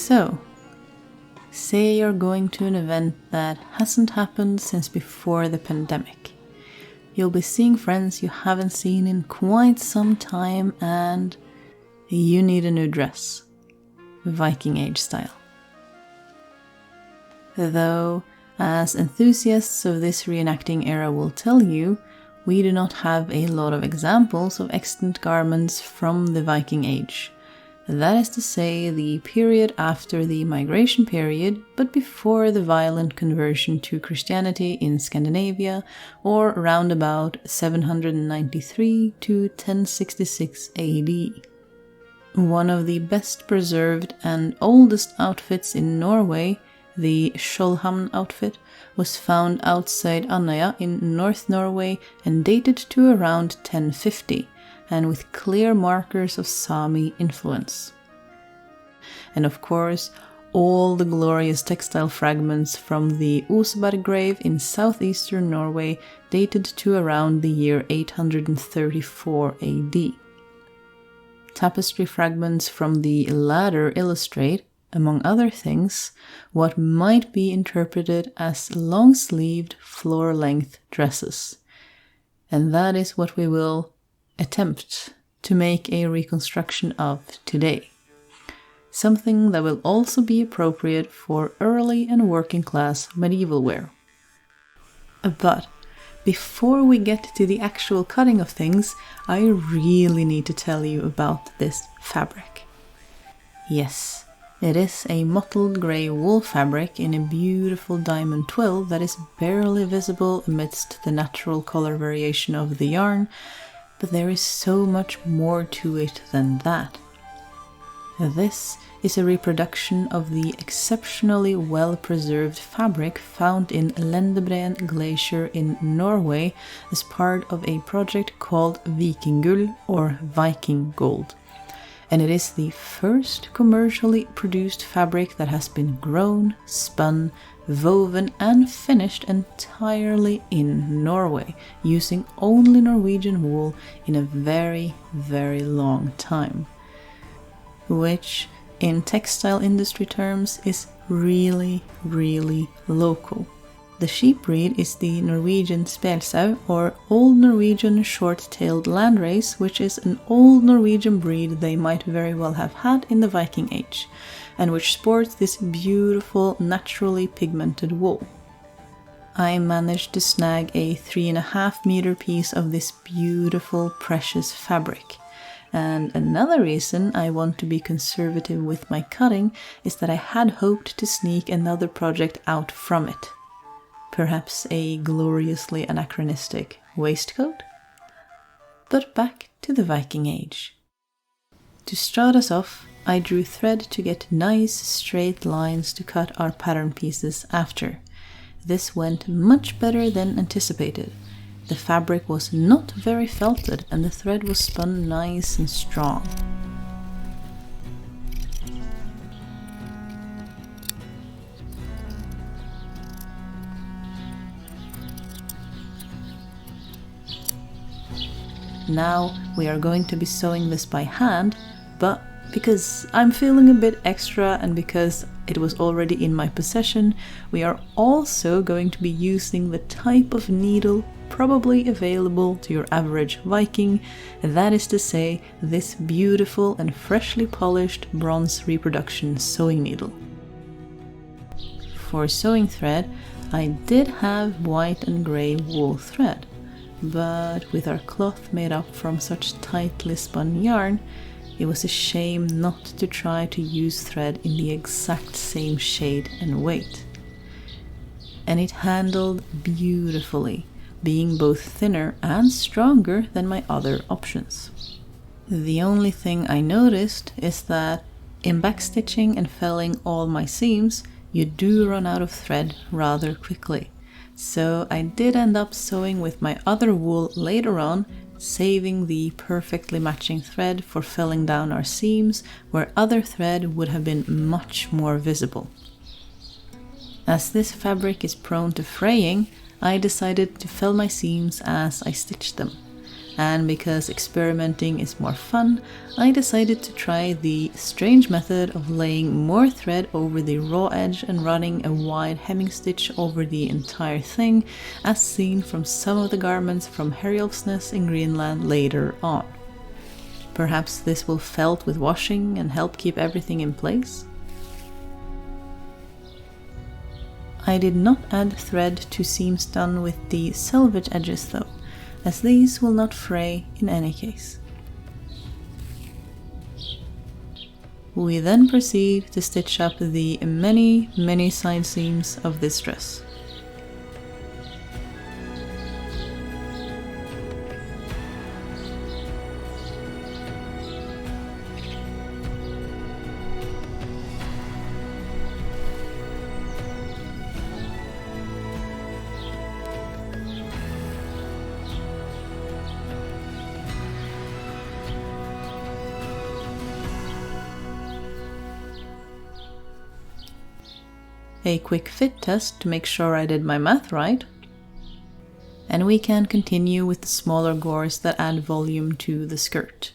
So, say you're going to an event that hasn't happened since before the pandemic. You'll be seeing friends you haven't seen in quite some time and you need a new dress, Viking Age style. Though, as enthusiasts of this reenacting era will tell you, we do not have a lot of examples of extant garments from the Viking Age. That is to say, the period after the migration period, but before the violent conversion to Christianity in Scandinavia, or around about 793 to 1066 AD. One of the best preserved and oldest outfits in Norway, the Skjoldhamn outfit, was found outside Andøya in North Norway and dated to around 1050. And with clear markers of Sami influence. And of course, all the glorious textile fragments from the Oseberg grave in southeastern Norway dated to around the year 834 AD. Tapestry fragments from the latter illustrate, among other things, what might be interpreted as long-sleeved, floor-length dresses. And that is what we will attempt to make a reconstruction of today. Something that will also be appropriate for early and working class medieval wear. But before we get to the actual cutting of things, I really need to tell you about this fabric. Yes, it is a mottled grey wool fabric in a beautiful diamond twill that is barely visible amidst the natural color variation of the yarn. But there is so much more to it than that. This is a reproduction of the exceptionally well-preserved fabric found in Lendebreen Glacier in Norway as part of a project called Vikingull or Viking Gold. And it is the first commercially produced fabric that has been grown, spun, woven and finished entirely in Norway, using only Norwegian wool in a very, very long time. Which, in textile industry terms, is really, really local. The sheep breed is the Norwegian Spelsau, or Old Norwegian Short-tailed Landrace, which is an Old Norwegian breed they might very well have had in the Viking Age, and which sports this beautiful, naturally pigmented wool. I managed to snag a 3.5 meter piece of this beautiful, precious fabric. And another reason I want to be conservative with my cutting is that I had hoped to sneak another project out from it. Perhaps a gloriously anachronistic waistcoat? But back to the Viking Age. To start us off, I drew thread to get nice straight lines to cut our pattern pieces after. This went much better than anticipated. The fabric was not very felted and the thread was spun nice and strong. Now we are going to be sewing this by hand, but because I'm feeling a bit extra and because it was already in my possession, we are also going to be using the type of needle probably available to your average Viking, and that is to say, this beautiful and freshly polished bronze reproduction sewing needle. For sewing thread, I did have white and grey wool thread, but with our cloth made up from such tightly spun yarn, it was a shame not to try to use thread in the exact same shade and weight. And it handled beautifully, being both thinner and stronger than my other options. The only thing I noticed is that in backstitching and felling all my seams, you do run out of thread rather quickly. So I did end up sewing with my other wool later on, saving the perfectly matching thread for felling down our seams where other thread would have been much more visible. As this fabric is prone to fraying, I decided to fell my seams as I stitched them. And because experimenting is more fun, I decided to try the strange method of laying more thread over the raw edge and running a wide hemming stitch over the entire thing, as seen from some of the garments from Herjolfsnes in Greenland later on. Perhaps this will felt with washing and help keep everything in place? I did not add thread to seams done with the selvage edges though, as these will not fray in any case. We then proceed to stitch up the many side seams of this dress. A quick fit test to make sure I did my math right. And we can continue with the smaller gores that add volume to the skirt.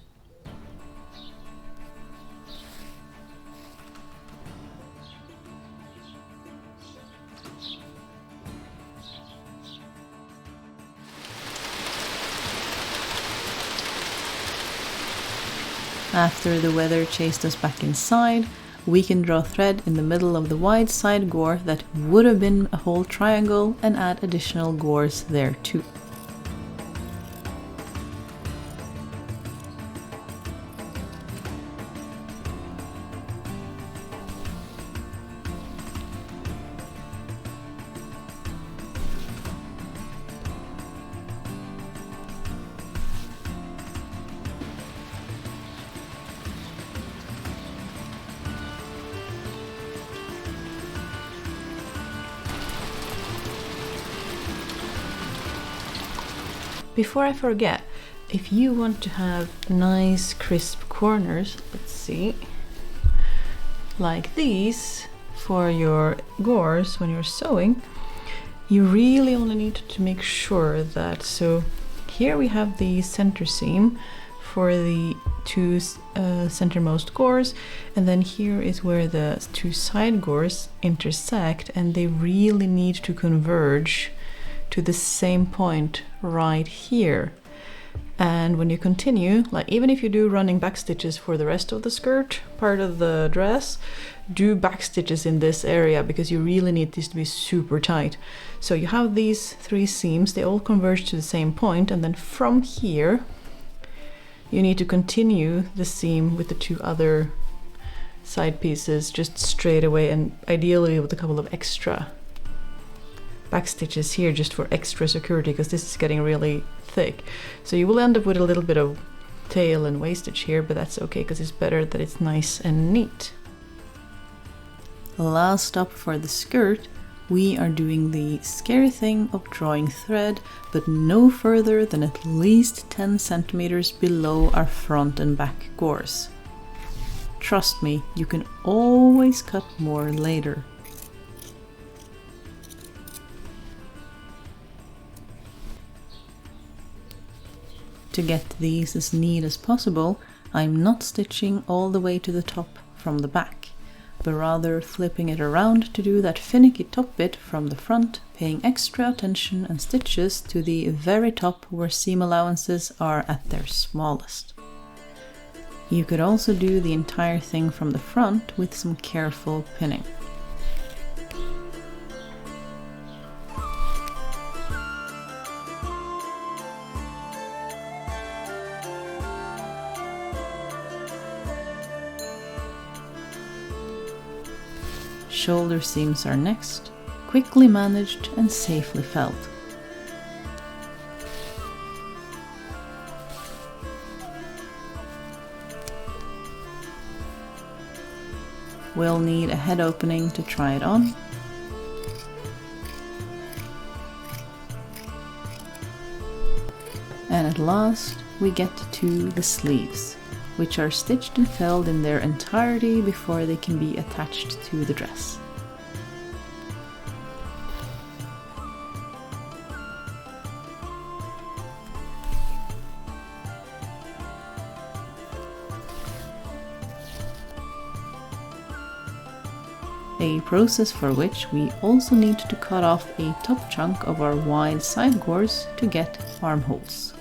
After the weather chased us back inside, we can draw thread in the middle of the wide side gore that would have been a whole triangle and add additional gores there too. Before I forget, if you want to have nice crisp corners, let's see, like these for your gores when you're sewing, you really only need to make sure that, so here we have the center seam for the two centermost gores, and then here is where the two side gores intersect, and they really need to converge to the same point right here. And when you continue, like even if you do running back stitches for the rest of the skirt part of the dress, do back stitches in this area because you really need this to be super tight. So you have these three seams, they all converge to the same point, and then from here you need to continue the seam with the two other side pieces just straight away, and ideally with a couple of extra back stitches here just for extra security, because this is getting really thick. So you will end up with a little bit of tail and wastage here, but that's okay because it's better that it's nice and neat. Last stop for the skirt, we are doing the scary thing of drawing thread, but no further than at least 10 centimeters below our front and back gores. Trust me, you can always cut more later. To get these as neat as possible, I'm not stitching all the way to the top from the back, but rather flipping it around to do that finicky top bit from the front, paying extra attention and stitches to the very top where seam allowances are at their smallest. You could also do the entire thing from the front with some careful pinning. Shoulder seams are next, quickly managed and safely felt. We'll need a head opening to try it on. And at last we get to the sleeves, which are stitched and felled in their entirety before they can be attached to the dress. a process for which we also need to cut off a top chunk of our wide side gores to get armholes.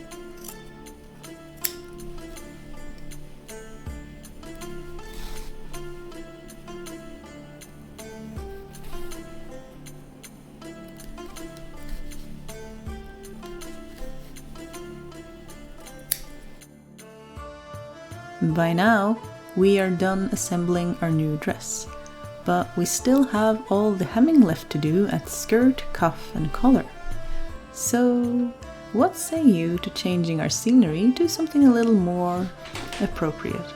By now, we are done assembling our new dress, but we still have all the hemming left to do at skirt, cuff and collar. So, what say you to changing our scenery to something a little more appropriate?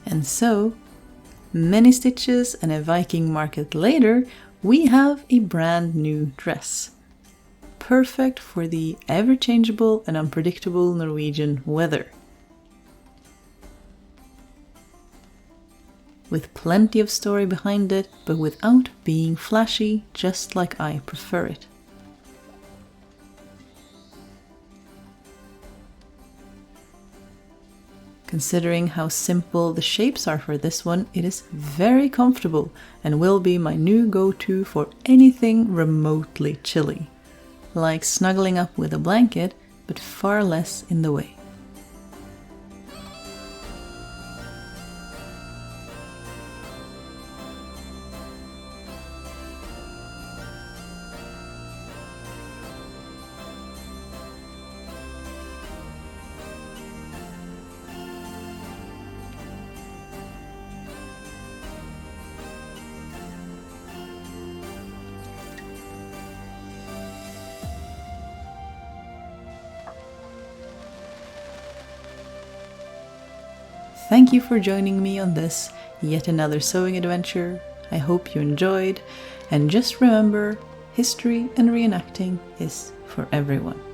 And so, many stitches and a Viking market later, we have a brand new dress. Perfect for the ever-changeable and unpredictable Norwegian weather. With plenty of story behind it, but without being flashy, just like I prefer it. Considering how simple the shapes are for this one, it is very comfortable and will be my new go-to for anything remotely chilly. Like snuggling up with a blanket, but far less in the way. Thank you for joining me on this yet another sewing adventure. I hope you enjoyed, and just remember, history and reenacting is for everyone.